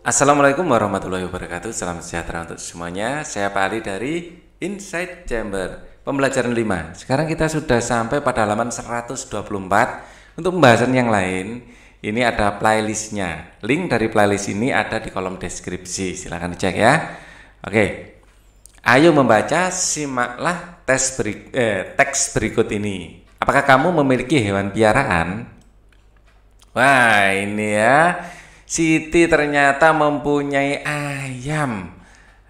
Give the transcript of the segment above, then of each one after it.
Assalamualaikum warahmatullahi wabarakatuh. Salam sejahtera untuk semuanya. Saya Pak Ali dari Inside Chamber Pembelajaran 5. Sekarang kita sudah sampai pada halaman 124. Untuk pembahasan yang lain, ini ada playlistnya. Link dari playlist ini ada di kolom deskripsi. Silahkan dicek ya. Oke. Ayo membaca, simaklah teks berikut ini. Apakah kamu memiliki hewan piaraan? Wah, ini ya. Siti ternyata mempunyai ayam.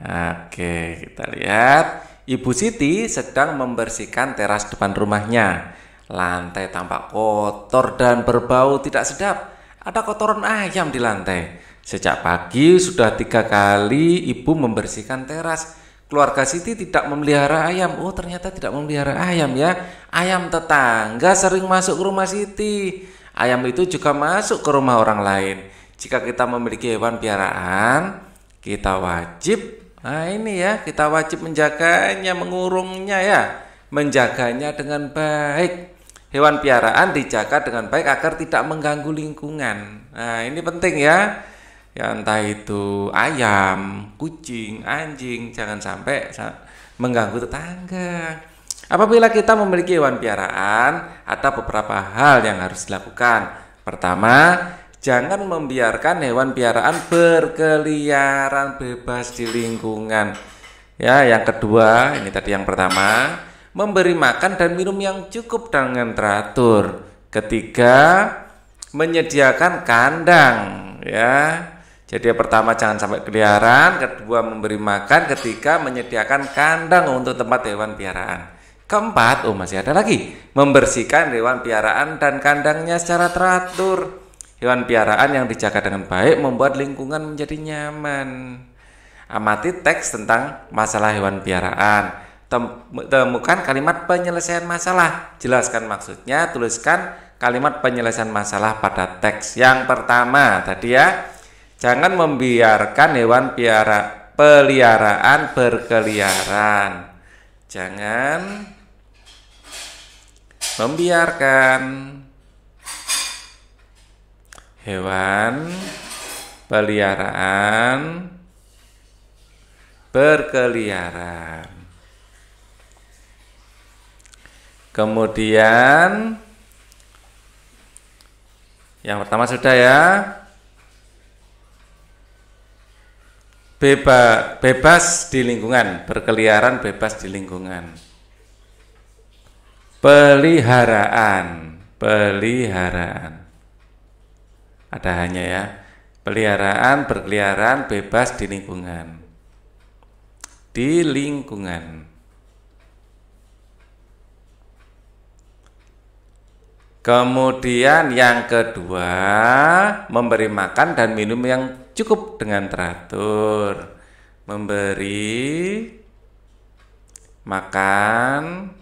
Oke, kita lihat. Ibu Siti sedang membersihkan teras depan rumahnya. Lantai tampak kotor dan berbau tidak sedap. Ada kotoran ayam di lantai. Sejak pagi sudah 3 kali ibu membersihkan teras. Keluarga Siti tidak memelihara ayam. Oh, ternyata tidak memelihara ayam ya. Ayam tetangga sering masuk ke rumah Siti. Ayam itu juga masuk ke rumah orang lain. Jika kita memiliki hewan piaraan, kita wajib, kita wajib menjaganya, mengurungnya ya, menjaganya dengan baik. Hewan piaraan dijaga dengan baik agar tidak mengganggu lingkungan. Nah, ini penting ya. Ya entah itu ayam, kucing, anjing, jangan sampai mengganggu tetangga. Apabila kita memiliki hewan piaraan, ada beberapa hal yang harus dilakukan. Pertama, jangan membiarkan hewan piaraan berkeliaran bebas di lingkungan. Ya, yang kedua, ini tadi yang pertama, memberi makan dan minum yang cukup dengan teratur. Ketiga, menyediakan kandang, ya. Jadi yang pertama jangan sampai keliaran, kedua memberi makan, ketiga menyediakan kandang untuk tempat hewan piaraan. Keempat, masih ada lagi, membersihkan hewan piaraan dan kandangnya secara teratur. Hewan piaraan yang dijaga dengan baik membuat lingkungan menjadi nyaman. Amati teks tentang masalah hewan piaraan. Temukan kalimat penyelesaian masalah. Jelaskan maksudnya, tuliskan kalimat penyelesaian masalah pada teks. Yang pertama tadi ya, jangan membiarkan hewan peliharaan berkeliaran. Jangan membiarkan hewan peliharaan berkeliaran. Kemudian yang pertama sudah ya, bebas di lingkungan, berkeliaran bebas di lingkungan. Peliharaan ada hanya ya, peliharaan berkeliaran bebas di lingkungan. Kemudian yang kedua, memberi makan dan minum yang cukup dengan teratur. Memberi makan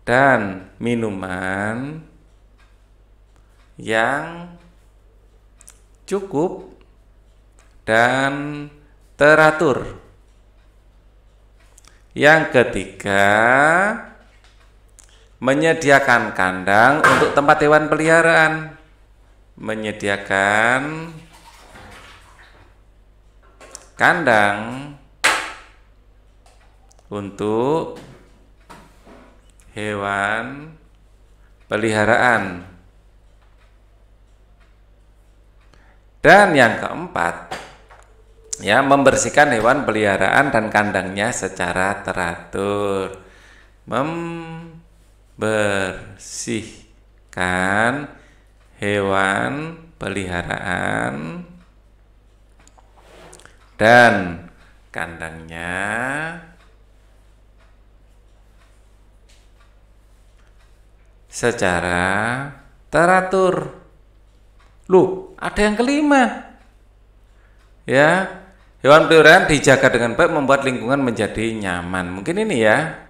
dan minuman yang cukup dan teratur. Yang ketiga, menyediakan kandang untuk tempat hewan peliharaan. Menyediakan kandang untuk hewan peliharaan. Dan yang keempat, ya, membersihkan hewan peliharaan dan kandangnya secara teratur. Membersihkan hewan peliharaan dan kandangnya secara teratur. Loh, ada yang kelima. Ya, hewan peliharaan dijaga dengan baik membuat lingkungan menjadi nyaman. Mungkin ini ya.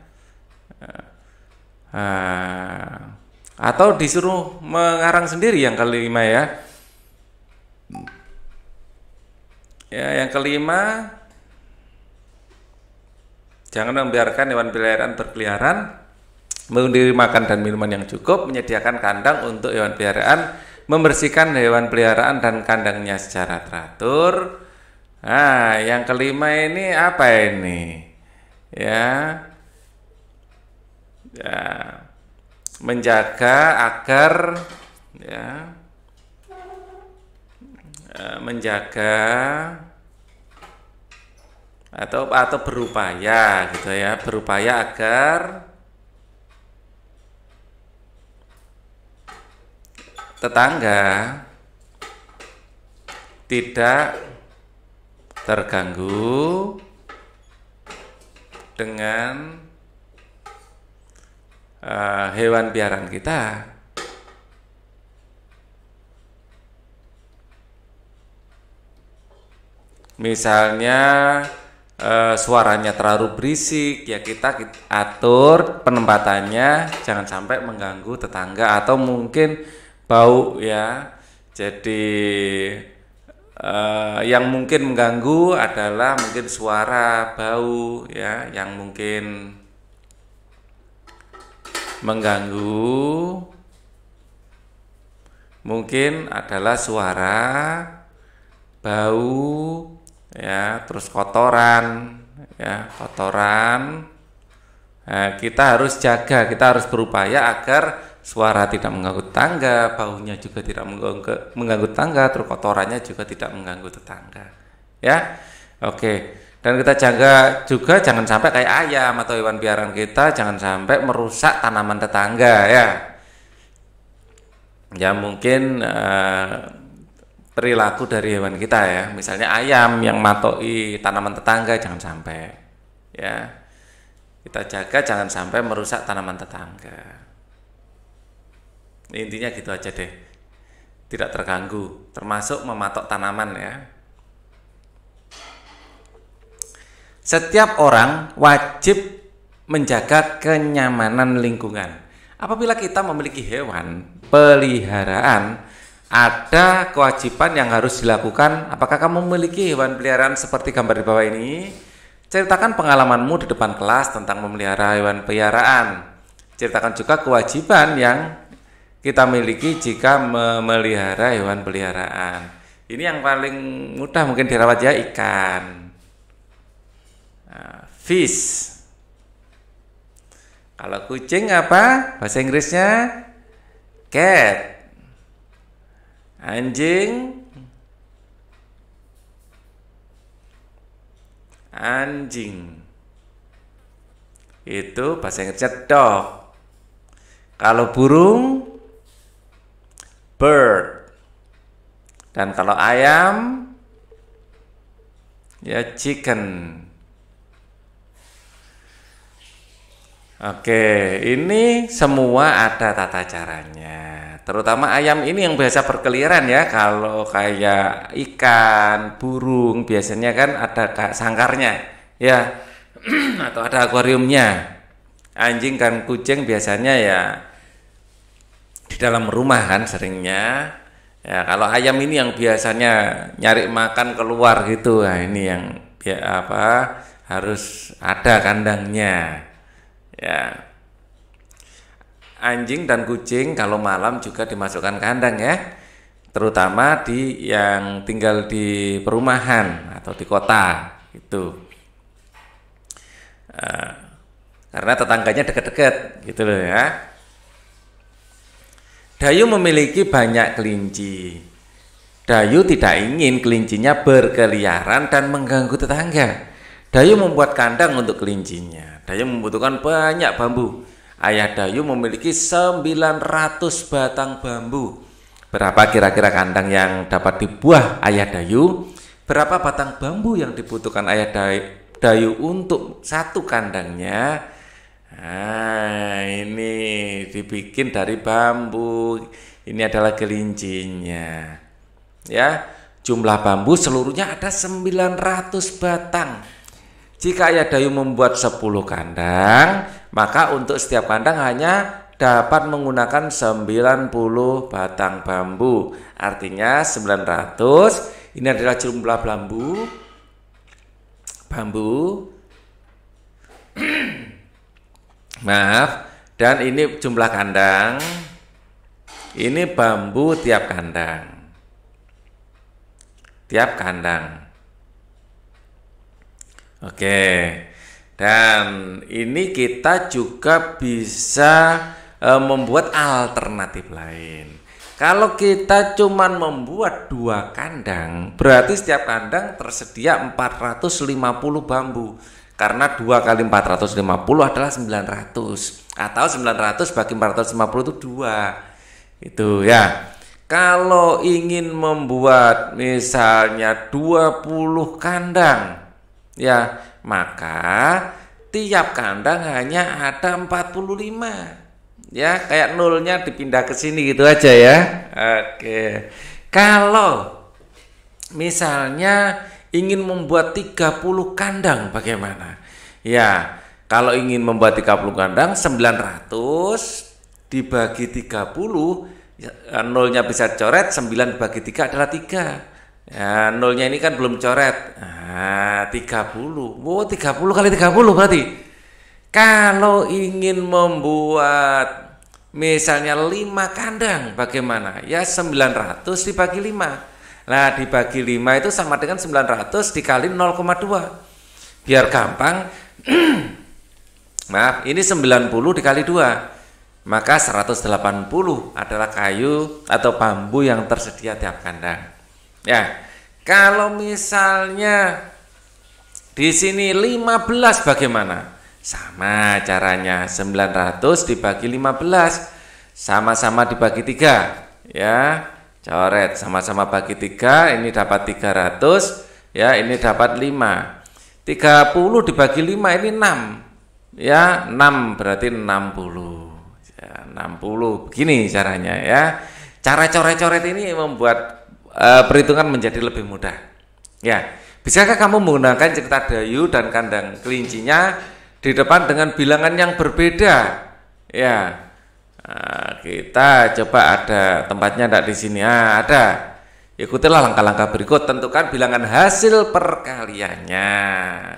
Atau disuruh mengarang sendiri yang kelima ya. Ya, yang kelima, jangan membiarkan hewan peliharaan berkeliaran, memberi makan dan minuman yang cukup, menyediakan kandang untuk hewan peliharaan, membersihkan hewan peliharaan dan kandangnya secara teratur. Nah, yang kelima ini apa ini? Ya, ya, menjaga agar ya, menjaga atau berupaya gitu ya, berupaya agar tetangga tidak terganggu dengan hewan piaraan kita. Misalnya suaranya terlalu berisik, ya kita atur penempatannya jangan sampai mengganggu tetangga, atau mungkin bau ya. Jadi yang mungkin mengganggu adalah mungkin suara, bau ya, yang mungkin mengganggu mungkin adalah suara, bau ya, terus kotoran ya, kotoran. Nah, kita harus jaga, kita harus berupaya agar suara tidak mengganggu tetangga, baunya juga tidak mengganggu tetangga, terus kotorannya juga tidak mengganggu tetangga. Ya, oke. Dan kita jaga juga jangan sampai kayak ayam atau hewan piaraan kita, jangan sampai merusak tanaman tetangga ya. Ya mungkin perilaku dari hewan kita ya, misalnya ayam yang matoki tanaman tetangga, jangan sampai ya, kita jaga jangan sampai merusak tanaman tetangga. Intinya gitu aja deh, tidak terganggu, termasuk mematok tanaman ya. Setiap orang wajib menjaga kenyamanan lingkungan. Apabila kita memiliki hewan peliharaan, ada kewajiban yang harus dilakukan. Apakah kamu memiliki hewan peliharaan seperti gambar di bawah ini? Ceritakan pengalamanmu di depan kelas tentang memelihara hewan peliharaan. Ceritakan juga kewajiban yang kita miliki jika memelihara hewan peliharaan. Ini yang paling mudah mungkin dirawat ya, ikan. Fish. Kalau kucing apa? Bahasa Inggrisnya cat. Anjing, anjing. Itu bahasa Inggrisnya dog. Kalau burung, bird. Dan kalau ayam, ya chicken. Oke, ini semua ada tata caranya. Terutama ayam ini yang biasa berkeliaran ya. Kalau kayak ikan, burung biasanya kan ada sangkarnya ya, atau ada akuariumnya. Anjing dan kucing biasanya ya di dalam rumah kan seringnya. Ya, kalau ayam ini yang biasanya nyari makan keluar gitu. Nah, ini yang ya apa, harus ada kandangnya. Ya. Anjing dan kucing kalau malam juga dimasukkan kandang ya, terutama di yang tinggal di perumahan atau di kota itu, karena tetangganya dekat-dekat gitu loh ya. Dayu memiliki banyak kelinci. Dayu tidak ingin kelincinya berkeliaran dan mengganggu tetangga. Dayu membuat kandang untuk kelincinya. Dayu membutuhkan banyak bambu. Ayah Dayu memiliki 900 batang bambu. Berapa kira-kira kandang yang dapat dibuat Ayah Dayu? Berapa batang bambu yang dibutuhkan Ayah Dayu untuk satu kandangnya? Nah, ini dibikin dari bambu. Ini adalah kelincinya. Ya, jumlah bambu seluruhnya ada 900 batang. Jika Ayah Dayu membuat 10 kandang, maka untuk setiap kandang hanya dapat menggunakan 90 batang bambu. Artinya 900, ini adalah jumlah bambu. Maaf, dan ini jumlah kandang. Ini bambu tiap kandang. Tiap kandang. Oke. Dan ini kita juga bisa membuat alternatif lain. Kalau kita cuman membuat 2 kandang, berarti setiap kandang tersedia 450 bambu. Karena 2 kali 450 adalah 900. Atau 900 bagi 450 itu 2. Itu ya. Kalau ingin membuat misalnya 20 kandang, ya, maka tiap kandang hanya ada 45. Ya, kayak nolnya dipindah ke sini gitu aja ya. Oke. Kalau misalnya ingin membuat 30 kandang bagaimana? Ya, kalau ingin membuat 30 kandang 900 dibagi 30, ya, nolnya bisa coret, 9 dibagi 3 adalah 3. Ya, nolnya ini kan belum coret. Nah, 30. Oh, 30 kali 30 berarti. Kalau ingin membuat misalnya 5 kandang bagaimana? Ya 900 dibagi 5. Nah, dibagi 5 itu sama dengan 900 dikali 0,2. Biar gampang. Maaf, ini 90 dikali 2. Maka 180 adalah kayu atau bambu yang tersedia tiap kandang. Ya, kalau misalnya di sini 15 bagaimana? Sama caranya, 900 dibagi 15, sama-sama dibagi 3, ya, coret, sama-sama bagi 3, ini dapat 300, ya, ini dapat 5, 30 dibagi 5, ini 6, ya, 6 berarti 60, ya, 60, begini caranya ya. Cara coret-coret ini membuat perhitungan menjadi lebih mudah, ya. Bisakah kamu menggunakan cerita Dayu dan kandang kelincinya di depan dengan bilangan yang berbeda? Ya, nah, kita coba, ada tempatnya enggak di sini? Ada. Ikutilah langkah-langkah berikut. Tentukan bilangan hasil perkaliannya.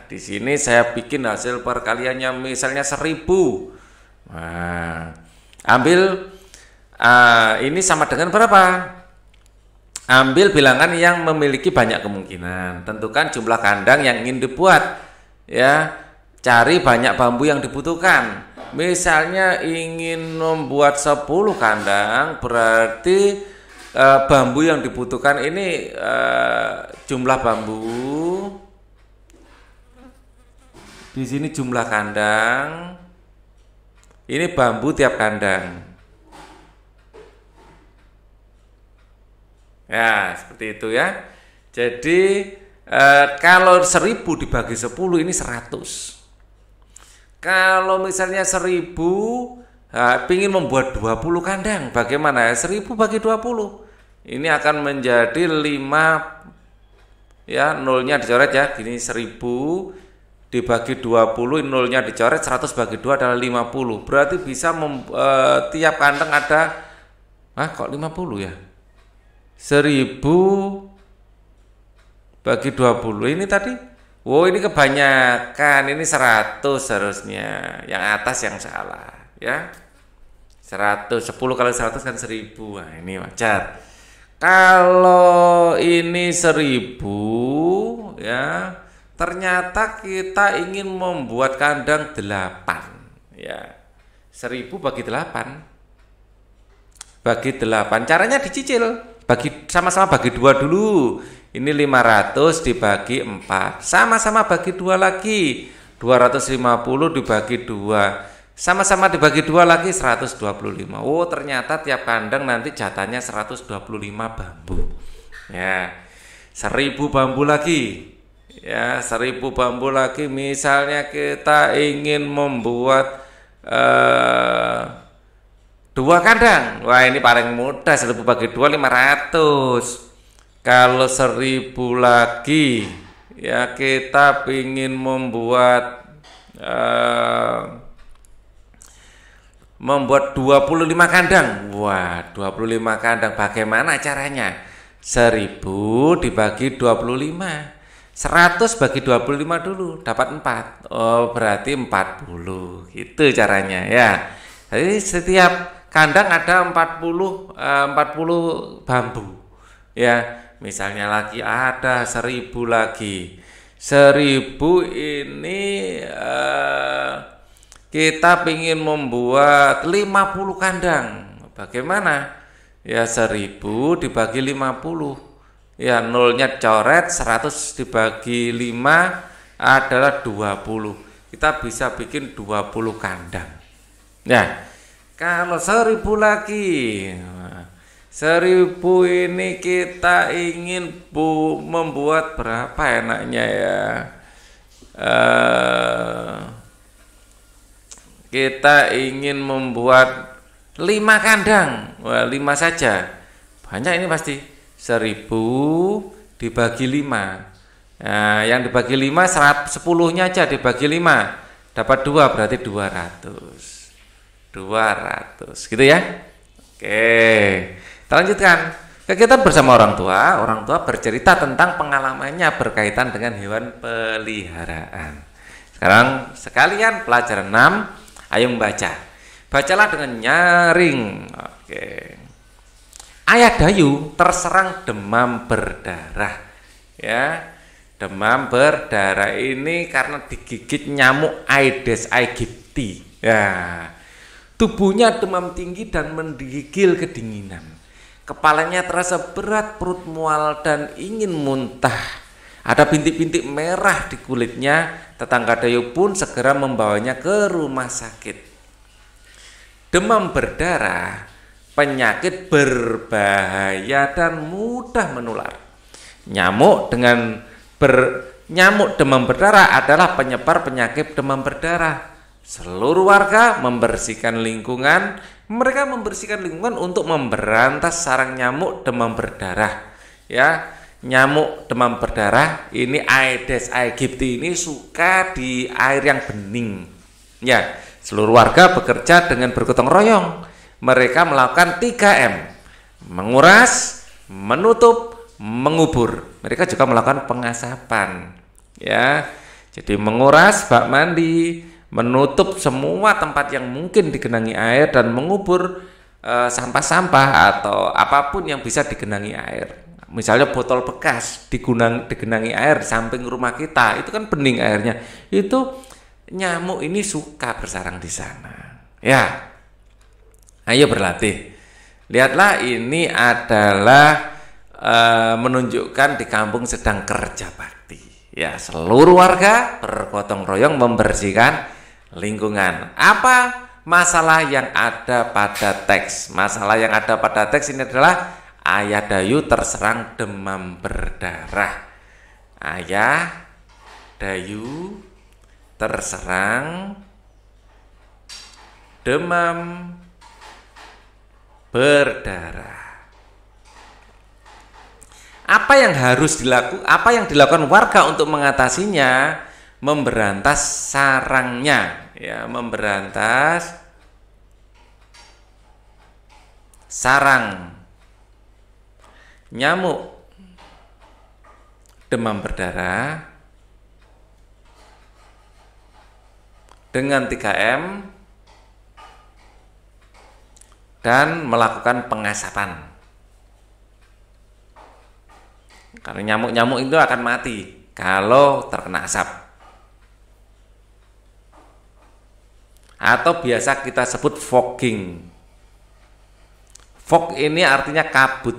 Di sini saya bikin hasil perkaliannya misalnya 1000. Nah, ambil ini sama dengan berapa? Ambil bilangan yang memiliki banyak kemungkinan. Tentukan jumlah kandang yang ingin dibuat. Ya. Cari banyak bambu yang dibutuhkan. Misalnya ingin membuat 10 kandang, berarti bambu yang dibutuhkan ini jumlah bambu. Di sini jumlah kandang. Ini bambu tiap kandang. Ya, seperti itu ya. Jadi kalau 1000 dibagi 10 ini 100. Kalau misalnya 1000 ingin membuat 20 kandang, bagaimana? 1000 bagi 20. Ini akan menjadi 5, ya, nolnya dicoret ya. Gini 1000 dibagi 20, nolnya dicoret, 100 bagi 2 adalah 50. Berarti bisa tiap kandang ada, kok 50 ya? 1000 bagi 20. Ini tadi, wow, ini kebanyakan, ini 100 seharusnya, yang atas yang salah ya. 100, 10 kali 100 kan 1000. Nah, ini wajar. Kalau ini 1000 ya, ternyata kita ingin membuat kandang 8 ya. 1000 bagi 8, bagi 8, caranya dicicil, bagi sama-sama bagi 2 dulu. Ini 500 dibagi 4, sama-sama bagi 2 lagi. 250 dibagi 2, sama-sama dibagi 2 lagi, 125. Oh, ternyata tiap kandang nanti jatahnya 125 bambu. Ya, 1000 bambu lagi. Ya, 1000 bambu lagi. Misalnya kita ingin membuat 2 kandang. Wah, ini paling mudah, 1000 bagi 2, 500. Kalau 1000 lagi, ya, kita ingin membuat 25 kandang. Wah, 25 kandang, bagaimana caranya? 1000 dibagi 25, 100 bagi 25 dulu, dapat 4. Oh, berarti 40. Gitu caranya ya. Jadi setiap kandang ada 40 bambu. Ya, misalnya lagi ada 1000 lagi. 1000 ini kita ingin membuat 50 kandang. Bagaimana? Ya 1000 dibagi 50. Ya nolnya coret, 100 dibagi 5 adalah 20. Kita bisa bikin 20 kandang. Ya, kalau 1000 lagi. 1000 ini kita ingin membuat berapa enaknya ya? Kita ingin membuat 5 kandang. Wah, 5 saja. Banyak ini pasti. 1000 dibagi 5. Nah, yang dibagi 5 10-nya aja dibagi 5. Dapat 2 berarti 200. 200 gitu ya. Oke. Kita lanjutkan. Kegiatan bersama orang tua. Orang tua bercerita tentang pengalamannya berkaitan dengan hewan peliharaan. Sekarang sekalian pelajaran 6, ayo membaca. Bacalah dengan nyaring. Oke. Ayah Dayu terserang demam berdarah. Ya. Demam berdarah ini karena digigit nyamuk Aedes aegypti. Ya. Tubuhnya demam tinggi dan menggigil kedinginan. Kepalanya terasa berat, perut mual dan ingin muntah. Ada bintik-bintik merah di kulitnya. Tetangga Dayu pun segera membawanya ke rumah sakit. Demam berdarah, penyakit berbahaya dan mudah menular. Nyamuk demam berdarah adalah penyebar penyakit demam berdarah. Seluruh warga membersihkan lingkungan. Mereka membersihkan lingkungan untuk memberantas sarang nyamuk demam berdarah. Ya, nyamuk demam berdarah ini Aedes aegypti ini suka di air yang bening. Ya, seluruh warga bekerja dengan bergotong royong. Mereka melakukan 3M: menguras, menutup, mengubur. Mereka juga melakukan pengasapan. Ya, jadi menguras bak mandi, menutup semua tempat yang mungkin digenangi air, dan mengubur sampah-sampah atau apapun yang bisa digenangi air. Misalnya botol bekas digenangi air di samping rumah kita, itu kan bening airnya. Itu nyamuk ini suka bersarang di sana. Ya, ayo berlatih. Lihatlah, ini adalah menunjukkan di kampung sedang kerja bakti. Ya, seluruh warga bergotong royong membersihkan lingkungan. Apa masalah yang ada pada teks? Masalah yang ada pada teks ini adalah Ayah Dayu terserang demam berdarah. Ayah Dayu terserang demam berdarah. Apa yang dilakukan warga untuk mengatasinya? Memberantas sarangnya, ya, memberantas sarang nyamuk demam berdarah dengan 3M dan melakukan pengasapan. Karena nyamuk-nyamuk itu akan mati kalau terkena asap. Atau biasa kita sebut fogging. Fog ini artinya kabut.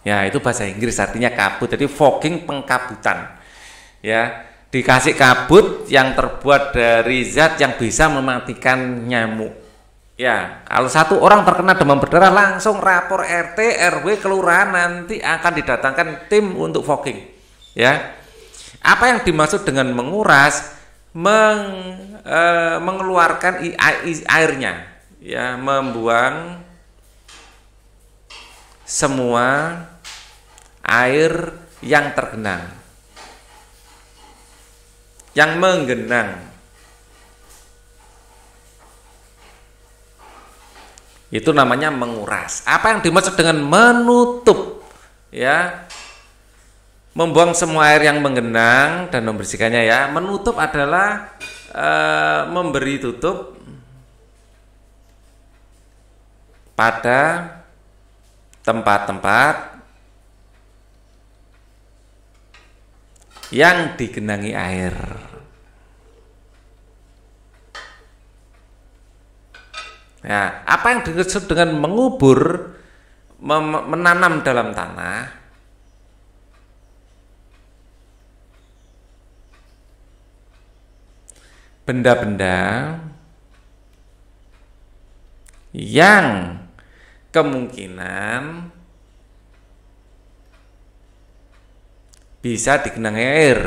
Ya, itu bahasa Inggris artinya kabut. Jadi fogging, pengkabutan. Ya, dikasih kabut yang terbuat dari zat yang bisa mematikan nyamuk. Ya, kalau satu orang terkena demam berdarah langsung rapor RT, RW, kelurahan, nanti akan didatangkan tim untuk fogging. Ya. Apa yang dimaksud dengan menguras? Mengeluarkan airnya, ya, membuang semua air yang tergenang, yang menggenang. Itu namanya menguras. Apa yang dimaksud dengan menutup? Ya, membuang semua air yang menggenang dan membersihkannya, ya. Menutup adalah memberi tutup pada tempat-tempat yang digenangi air. Nah, apa yang dimaksud dengan mengubur, menanam dalam tanah? Benda-benda yang kemungkinan bisa digenangi air,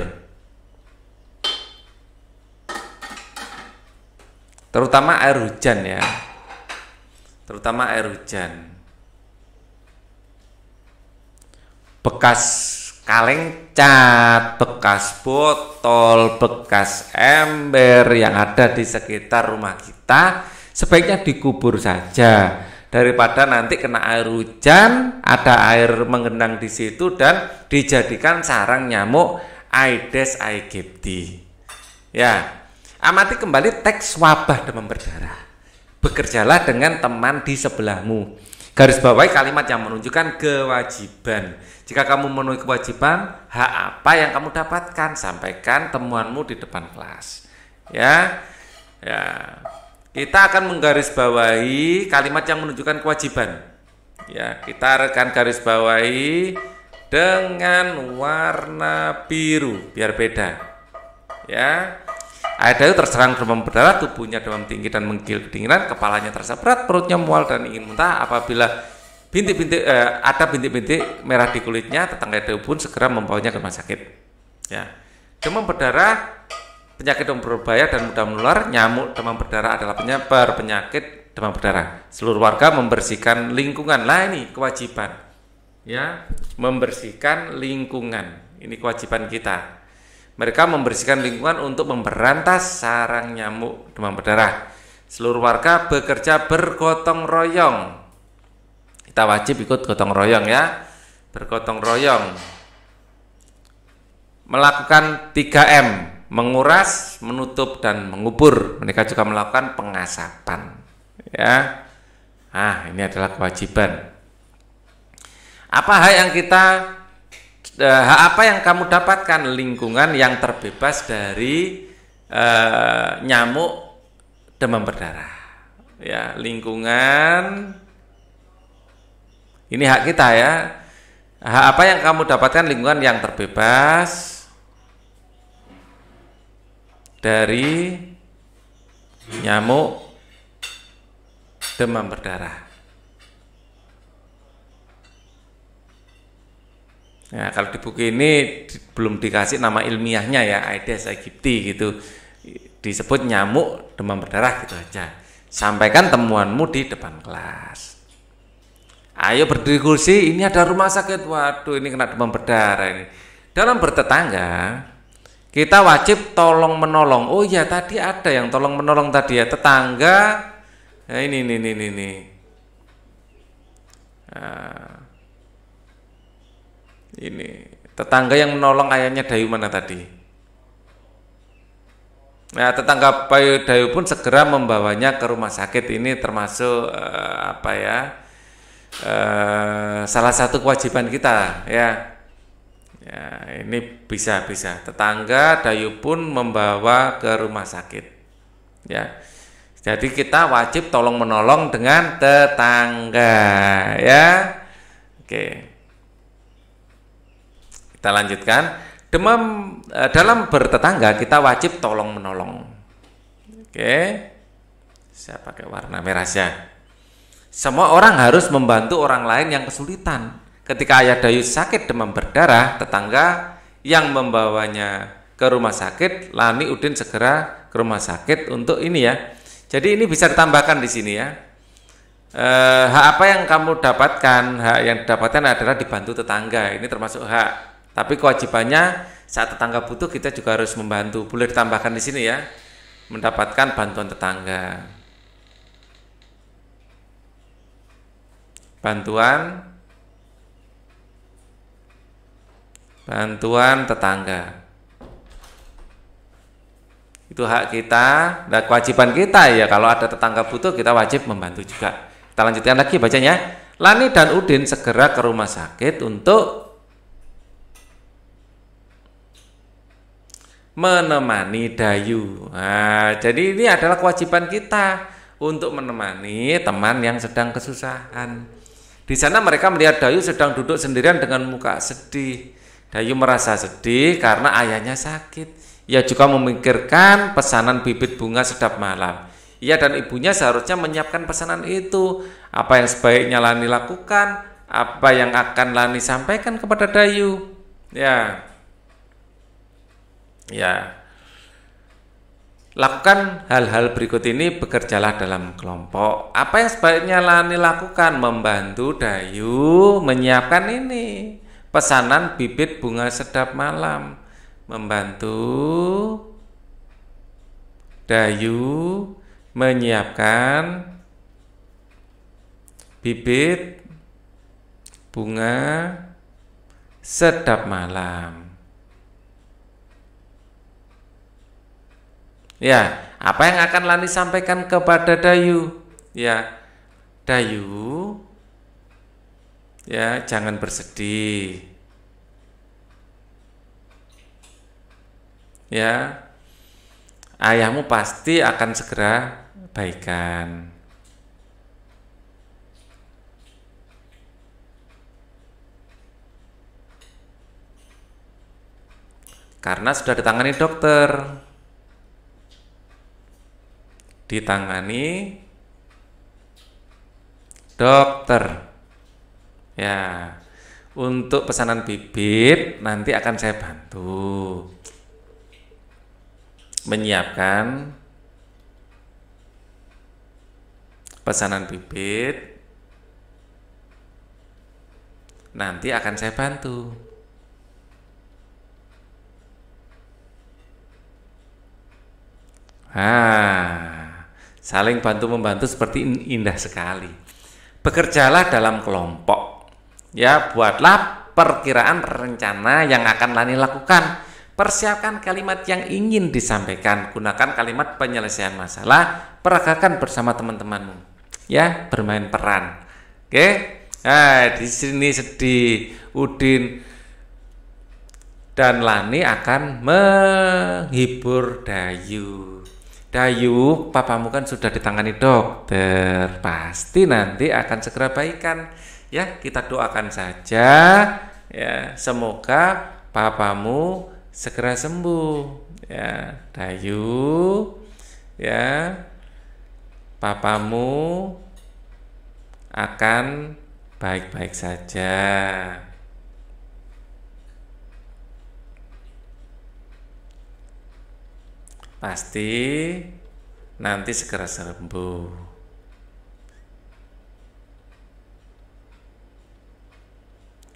terutama air hujan ya, terutama air hujan. Bekas kaleng cat, bekas botol, bekas ember yang ada di sekitar rumah kita sebaiknya dikubur saja, daripada nanti kena air hujan, ada air menggenang di situ dan dijadikan sarang nyamuk Aedes aegypti. Ya, amati kembali teks wabah demam berdarah. Bekerjalah dengan teman di sebelahmu. Garis bawahi kalimat yang menunjukkan kewajiban. Jika kamu memenuhi kewajiban, hak apa yang kamu dapatkan, sampaikan temuanmu di depan kelas. Ya, ya. Kita akan menggarisbawahi kalimat yang menunjukkan kewajiban. Ya, kita akan garis bawahi dengan warna biru biar beda. Ya. Aedes terserang demam berdarah, tubuhnya demam tinggi dan menggigil kedinginan, kepalanya terasa berat, perutnya mual dan ingin muntah. Apabila ada bintik-bintik merah di kulitnya, tetangga Dayu pun segera membawanya ke rumah sakit. Ya. Demam berdarah penyakit yang berbahaya dan mudah menular. Nyamuk demam berdarah adalah penyakit demam berdarah. Seluruh warga membersihkan lingkungan. Lah ini kewajiban. Ya, membersihkan lingkungan. Ini kewajiban kita. Mereka membersihkan lingkungan untuk memberantas sarang nyamuk demam berdarah. Seluruh warga bekerja bergotong royong. Kita wajib ikut gotong royong ya. Bergotong royong. Melakukan 3M. Menguras, menutup, dan mengubur. Mereka juga melakukan pengasapan. Ya, ini adalah kewajiban. Hak apa yang kamu dapatkan? Lingkungan yang terbebas dari nyamuk demam berdarah. Ya, lingkungan. Ini hak kita ya. Hak apa yang kamu dapatkan? Lingkungan yang terbebas dari nyamuk demam berdarah. Nah, kalau di buku ini belum dikasih nama ilmiahnya ya, Aedes aegypti gitu. Disebut nyamuk demam berdarah gitu aja. Sampaikan temuanmu di depan kelas. Ayo berdiri kursi, ini ada rumah sakit. Waduh, ini kena demam berdarah ini. Dalam bertetangga, kita wajib tolong menolong. Oh ya, tadi ada yang tolong menolong tadi ya, tetangga. Nah, ini. Ini tetangga yang menolong ayamnya Dayu mana tadi? Nah, tetangga Bayu Dayu pun segera membawanya ke rumah sakit. Ini termasuk salah satu kewajiban kita ya. Ya, ini bisa tetangga Dayu pun membawa ke rumah sakit. Ya. Jadi kita wajib tolong menolong dengan tetangga ya. Oke. Kita lanjutkan. Dalam bertetangga kita wajib tolong menolong. Oke. Saya pakai warna merah saja. Semua orang harus membantu orang lain yang kesulitan. Ketika ayah Dayu sakit demam berdarah, tetangga yang membawanya ke rumah sakit, Lani Udin segera ke rumah sakit untuk ini ya. Jadi ini bisa ditambahkan di sini ya. Hak apa yang kamu dapatkan? Hak yang didapatkan adalah dibantu tetangga. Ini termasuk hak. Tapi kewajibannya saat tetangga butuh kita juga harus membantu. Boleh ditambahkan di sini ya. Mendapatkan bantuan tetangga. Bantuan tetangga. Itu hak kita dan kewajiban kita ya. Kalau ada tetangga butuh kita wajib membantu juga. Kita lanjutkan lagi bacanya. Lani dan Udin segera ke rumah sakit untuk menemani Dayu. Nah, jadi ini adalah kewajiban kita untuk menemani teman yang sedang kesusahan. Di sana mereka melihat Dayu sedang duduk sendirian dengan muka sedih. Dayu merasa sedih karena ayahnya sakit. Ia juga memikirkan pesanan bibit bunga sedap malam. Ia dan ibunya seharusnya menyiapkan pesanan itu. Apa yang sebaiknya Lani lakukan? Apa yang akan Lani sampaikan kepada Dayu? Ya. Lakukan hal-hal berikut ini, bekerjalah dalam kelompok. Apa yang sebaiknya Lani lakukan? Membantu Dayu menyiapkan ini. Pesanan bibit bunga sedap malam. Membantu Dayu menyiapkan bibit bunga sedap malam. Ya, apa yang akan Lani sampaikan kepada Dayu? Ya, Dayu, ya jangan bersedih. Ya, ayahmu pasti akan segera baikan. Karena sudah ditangani dokter. Ya, untuk pesanan bibit nanti akan saya bantu menyiapkan pesanan bibit, nanti akan saya bantu. Saling bantu-membantu seperti indah sekali. Bekerjalah dalam kelompok. Ya, buatlah perkiraan rencana yang akan Lani lakukan. Persiapkan kalimat yang ingin disampaikan. Gunakan kalimat penyelesaian masalah. Peragakan bersama teman-temanmu. Ya, bermain peran. Oke. Nah, di sini sedih, Udin dan Lani akan menghibur Dayu. Dayu, papamu kan sudah ditangani dokter, pasti nanti akan segera baikan. Ya, kita doakan saja. Ya, semoga papamu segera sembuh. Ya, Dayu, ya, papamu akan baik-baik saja. Pasti nanti segera sembuh.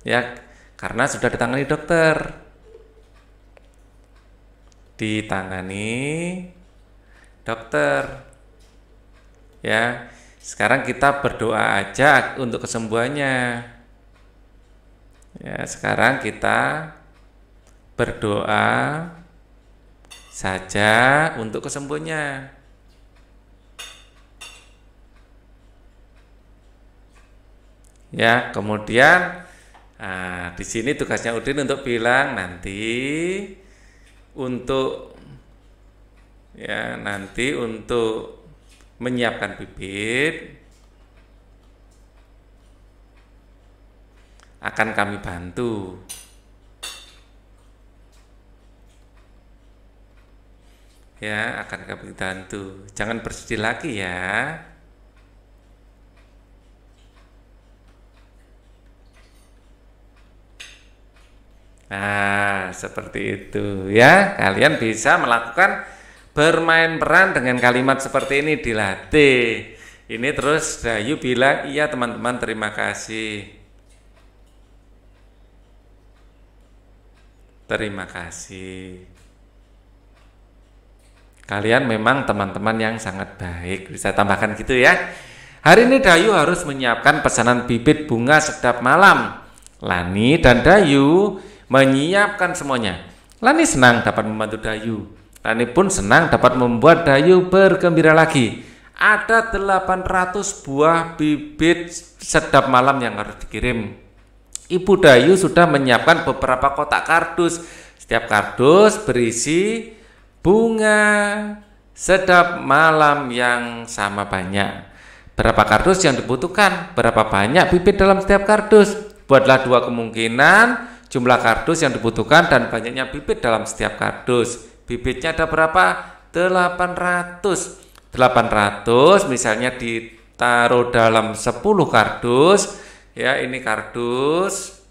Ya, karena sudah ditangani dokter. Ya, sekarang kita berdoa aja untuk kesembuhannya. Ya, sekarang kita berdoa saja untuk kesembuhannya. Ya, kemudian di sini tugasnya Udin untuk bilang nanti untuk menyiapkan bibit akan kami bantu. Ya, akan kami bantu. Jangan bersedih lagi ya. Nah, seperti itu ya. Kalian bisa melakukan bermain peran dengan kalimat seperti ini, dilatih. Ini terus Dayu bilang, iya teman-teman, terima kasih. Terima kasih. Kalian memang teman-teman yang sangat baik. Bisa tambahkan gitu ya. Hari ini Dayu harus menyiapkan pesanan bibit bunga sedap malam. Lani dan Dayu menyiapkan semuanya. Lani senang dapat membantu Dayu. Lani pun senang dapat membuat Dayu bergembira lagi. ada 800 buah bibit sedap malam yang harus dikirim. Ibu Dayu sudah menyiapkan beberapa kotak kardus. Setiap kardus berisi bunga sedap malam yang sama banyak. Berapa kardus yang dibutuhkan? Berapa banyak bibit dalam setiap kardus? Buatlah dua kemungkinan jumlah kardus yang dibutuhkan dan banyaknya bibit dalam setiap kardus. Bibitnya ada berapa? 800. 800 misalnya ditaruh dalam 10 kardus. Ya, ini kardus,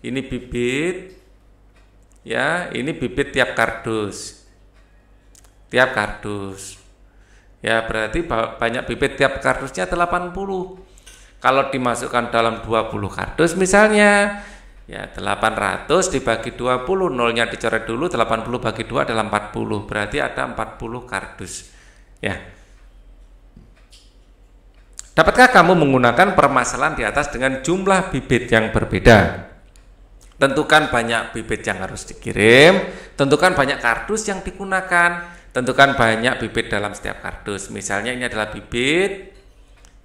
ini bibit. Ya, ini bibit tiap kardus. Tiap kardus. Ya, berarti banyak bibit tiap kardusnya 80. Kalau dimasukkan dalam 20 kardus misalnya, ya 800 dibagi 20, nolnya dicoret dulu, 80 bagi 2 adalah 40. Berarti ada 40 kardus. Ya. Dapatkah kamu menggunakan permasalahan di atas dengan jumlah bibit yang berbeda? Tentukan banyak bibit yang harus dikirim, tentukan banyak kardus yang digunakan, tentukan banyak bibit dalam setiap kardus. Misalnya ini adalah bibit,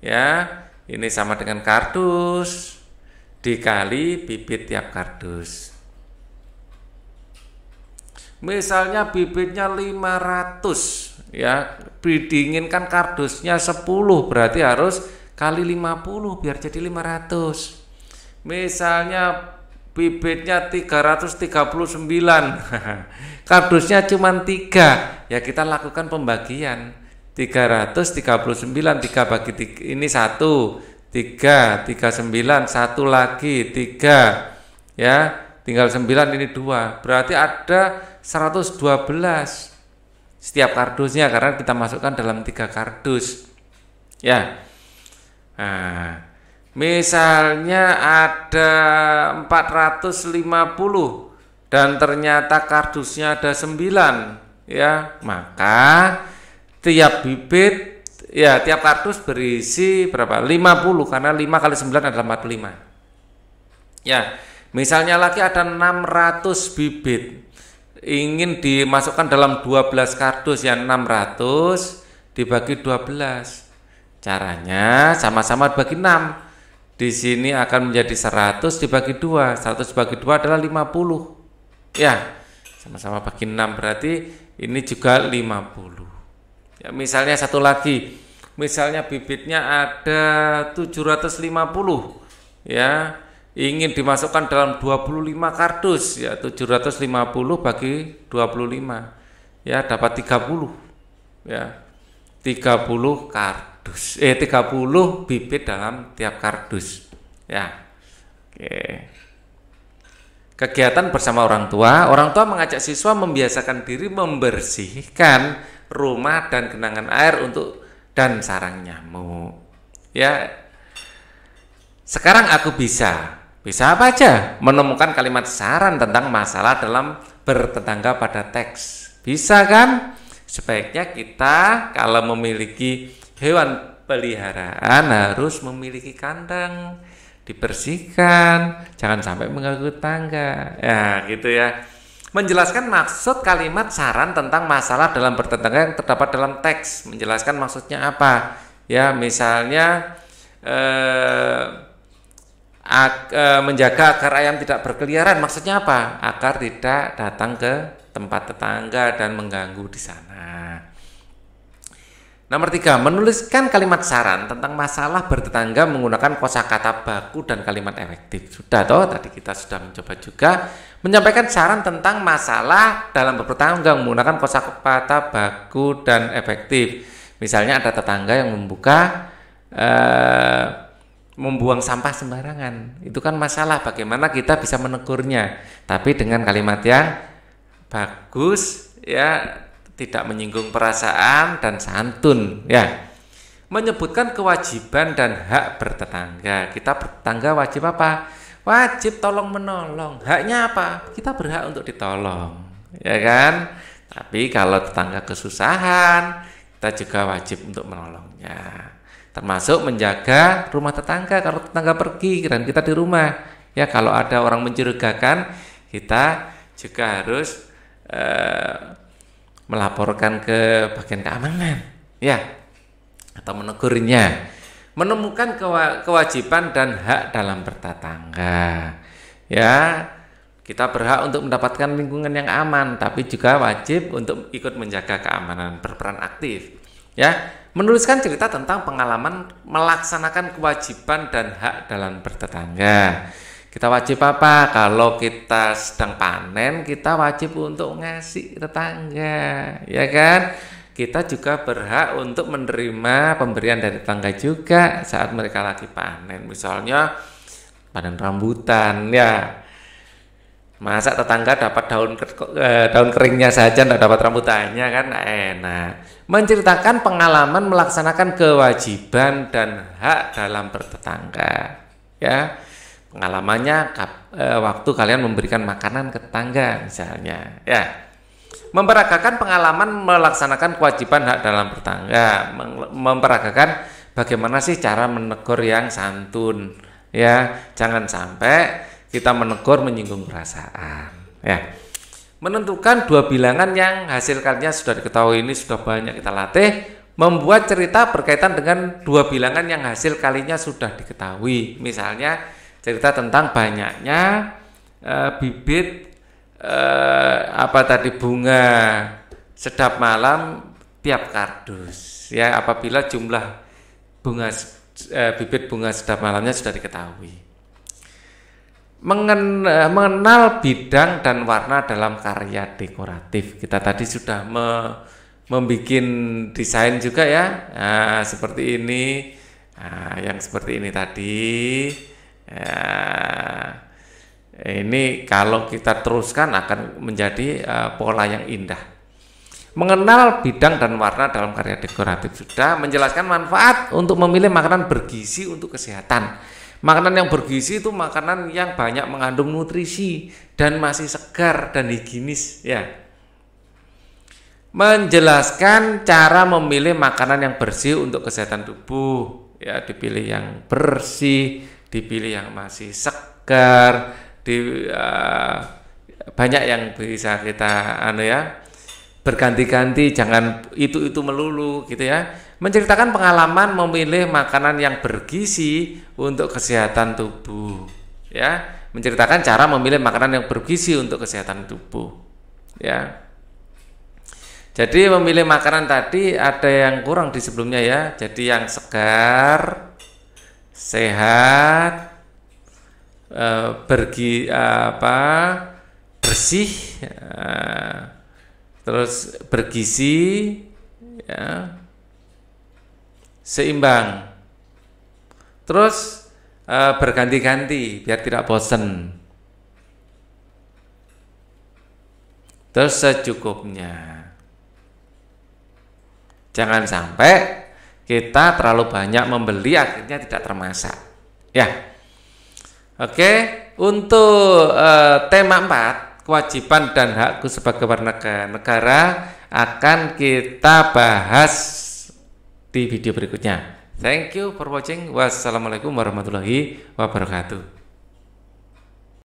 ya, ini sama dengan kardus dikali bibit tiap kardus. Misalnya bibitnya 500, ya, diinginkan kardusnya 10, berarti harus kali 50 biar jadi 500. Misalnya bibitnya 339, kardusnya cuma 3, ya kita lakukan pembagian. 339, 3 bagi 3, ini 1, 3, 39, 1 lagi, 3, ya, tinggal 9, ini 2, berarti ada 112 setiap kardusnya karena kita masukkan dalam 3 kardus, ya. Nah, misalnya ada 450 dan ternyata kardusnya ada 9, ya, maka tiap bibit, ya, tiap kardus berisi berapa? 50, karena 5 kali 9 adalah 45. Ya, misalnya lagi ada 600 bibit ingin dimasukkan dalam 12 kardus, yang 600 dibagi 12. Caranya sama-sama bagi 6. Di sini akan menjadi 100 dibagi 2. 100 dibagi 2 adalah 50. Ya, sama-sama bagi 6, berarti ini juga 50. Ya, misalnya satu lagi. Misalnya bibitnya ada 750. Ya, ingin dimasukkan dalam 25 kardus, ya, 750 bagi 25, ya, dapat 30, ya, 30 kardus, 30 bibit dalam tiap kardus, ya. Oke. Kegiatan bersama orang tua mengajak siswa membiasakan diri membersihkan rumah dan genangan air dan sarang nyamuk, ya. Sekarang aku bisa apa aja? Menemukan kalimat saran tentang masalah dalam bertetangga pada teks. Bisa kan? Sebaiknya kita kalau memiliki hewan peliharaan harus memiliki kandang, dibersihkan, jangan sampai mengganggu tetangga. Ya, gitu ya. Menjelaskan maksud kalimat saran tentang masalah dalam bertetangga yang terdapat dalam teks. Menjelaskan maksudnya apa? Ya, misalnya menjaga agar ayam tidak berkeliaran, maksudnya apa? Agar tidak datang ke tempat tetangga dan mengganggu di sana. Nomor 3, menuliskan kalimat saran tentang masalah bertetangga menggunakan kosakata baku dan kalimat efektif. Sudah toh, tadi kita sudah mencoba juga menyampaikan saran tentang masalah dalam bertetangga menggunakan kosakata baku dan efektif. Misalnya ada tetangga yang membuang sampah sembarangan, itu kan masalah, bagaimana kita bisa menegurnya, tapi dengan kalimat yang bagus, ya, tidak menyinggung perasaan dan santun, ya. Menyebutkan kewajiban dan hak bertetangga. Kita bertetangga wajib apa? Wajib tolong menolong. Haknya apa? Kita berhak untuk ditolong, ya kan? Tapi kalau tetangga kesusahan, kita juga wajib untuk menolongnya. Termasuk menjaga rumah tetangga kalau tetangga pergi dan kita di rumah. Ya, kalau ada orang mencurigakan, kita juga harus melaporkan ke bagian keamanan. Ya. atau menegurnya. Menemukan kewajiban dan hak dalam bertetangga. Ya, kita berhak untuk mendapatkan lingkungan yang aman, tapi juga wajib untuk ikut menjaga keamanan, berperan aktif. Ya, menuliskan cerita tentang pengalaman melaksanakan kewajiban dan hak dalam bertetangga. Kita wajib apa? Kalau kita sedang panen, kita wajib untuk ngasih tetangga, ya kan? Kita juga berhak untuk menerima pemberian dari tetangga juga saat mereka lagi panen. Misalnya panen rambutan, ya. Masa tetangga dapat daun keringnya saja, tidak dapat rambutannya, kan enak. Menceritakan pengalaman melaksanakan kewajiban dan hak dalam bertetangga, ya. Pengalamannya waktu kalian memberikan makanan ke tetangga misalnya, ya. Memperagakan pengalaman melaksanakan kewajiban hak dalam bertetangga, memperagakan bagaimana sih cara menegur yang santun, ya. Jangan sampai kita menegur menyinggung perasaan, ya. Menentukan 2 bilangan yang hasil kalinya sudah diketahui, ini sudah banyak kita latih. Membuat cerita berkaitan dengan 2 bilangan yang hasil kalinya sudah diketahui. Misalnya cerita tentang banyaknya bibit bunga sedap malam tiap kardus, ya, apabila jumlah bibit bunga sedap malamnya sudah diketahui. Mengenal bidang dan warna dalam karya dekoratif. Kita tadi sudah membuat desain juga, ya. Nah, seperti ini. Nah, yang seperti ini tadi. Ini kalau kita teruskan akan menjadi pola yang indah. Mengenal bidang dan warna dalam karya dekoratif sudah. Menjelaskan manfaat untuk memilih makanan bergizi untuk kesehatan. Makanan yang bergizi itu makanan yang banyak mengandung nutrisi dan masih segar dan higienis, ya. Menjelaskan cara memilih makanan yang bersih untuk kesehatan tubuh, ya, dipilih yang bersih, dipilih yang masih segar, banyak yang bisa kita berganti-ganti, jangan itu melulu, gitu, ya. Menceritakan pengalaman memilih makanan yang bergizi untuk kesehatan tubuh, ya. Menceritakan cara memilih makanan yang bergizi untuk kesehatan tubuh, ya. Jadi memilih makanan tadi ada yang kurang di sebelumnya, ya. Jadi yang segar, sehat, bersih, terus bergizi, ya, seimbang, terus berganti-ganti biar tidak bosan, terus secukupnya. Jangan sampai kita terlalu banyak membeli akhirnya tidak termasak, ya. Oke, untuk tema 4, kewajiban dan hakku sebagai warga negara, akan kita bahas di video berikutnya. Thank you for watching. Wassalamualaikum warahmatullahi wabarakatuh.